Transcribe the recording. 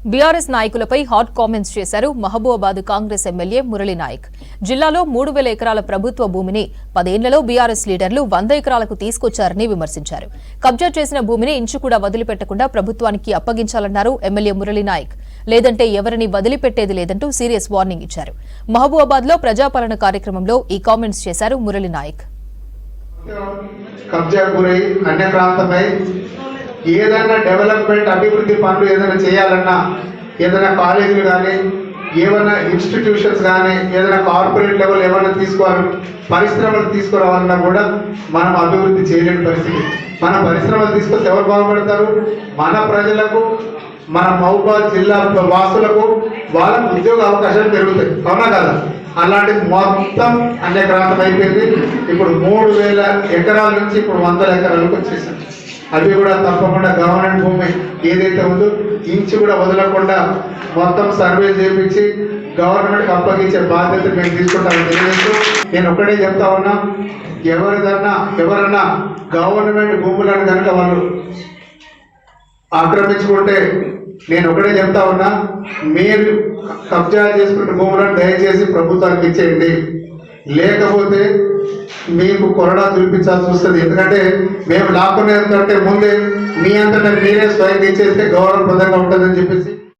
BRS నాయకులపై hot comments చేశారు Mahabubabad Congress MLA Murali Naik. జిల్లాలో 3000 ఎకరాల ప్రభుత్వ భూమిని 10 ఏళ్లలో బీఆర్ఎస్ లీడర్లు 100 ఎకరాలకు తీసుకొచ్చారని విమర్శించారు. కబ్జా చేసిన భూమిని ఇంచు కూడా వదిలిపెట్టకుండా ప్రభుత్వానికి అప్పగించాలన్నారు ఎమ్మెల్యే మురళీ నాయక్. లేదంటే ఎవరిని వదిలిపెట్టేది లేదంటూ సీరియస్ వార్నింగ్ ఇచ్చారు. మహబూబాబాద్ లో ప్రజాపాలన కార్యక్రమంలో ఈ కామెంట్స్ చేశారు మురళీ నాయక్. కబ్జా గురై అన్య ప్రాంతమై ఏదైనా డెవలప్మెంట్ అభివృద్ధి పనులు ఏదైనా చేయాలన్నా, ఏదైనా కాలేజీలు కానీ, ఏమైనా ఇన్స్టిట్యూషన్స్ కానీ, ఏదైనా కార్పొరేట్ లెవెల్ ఏమైనా తీసుకోవాలి, పరిశ్రమలు తీసుకురావాలన్నా కూడా మనం అభివృద్ధి చేయలేని పరిస్థితి. మన పరిశ్రమలు తీసుకొస్తే ఎవరు బాగుపడతారు? మన ప్రజలకు, మన మహబూబాబాద్ జిల్లా వాసులకు, వాళ్ళకు ఉద్యోగ అవకాశాలు పెరుగుతాయి. అవునా కదా? అలాంటిది మొత్తం అన్యక్రాంతం అయిపోయింది. ఇప్పుడు 3000 ఎకరాల నుంచి ఇప్పుడు 100 ఎకరాలకు వచ్చేసింది. అవి కూడా తప్పకుండా గవర్నమెంట్ భూమి ఏదైతే ఉందో ఇంచు కూడా వదలకుండా మొత్తం సర్వే చేయించి గవర్నమెంట్కి అప్పగించే బాధ్యత మేము తీసుకుంటామని తెలియజేస్తూ నేను ఒక్కడే చెప్తా ఉన్నా, ఎవరన్నా గవర్నమెంట్ భూములను కనుక వాళ్ళు ఆక్రమించుకుంటే నేను ఒకటే చెప్తా ఉన్నా, మీరు కబ్జా చేసుకున్న భూములను దయచేసి ప్రభుత్వానికి ఇచ్చేయండి. లేకపోతే మీకు కొరడా చూపించాల్సి వస్తుంది. ఎందుకంటే మేము లాక్కునేందుకంటే ముందే మీ అంతటా మీరే స్వయం ఇచ్చేస్తే గౌరవప్రదంగా ఉంటుందని చెప్పేసి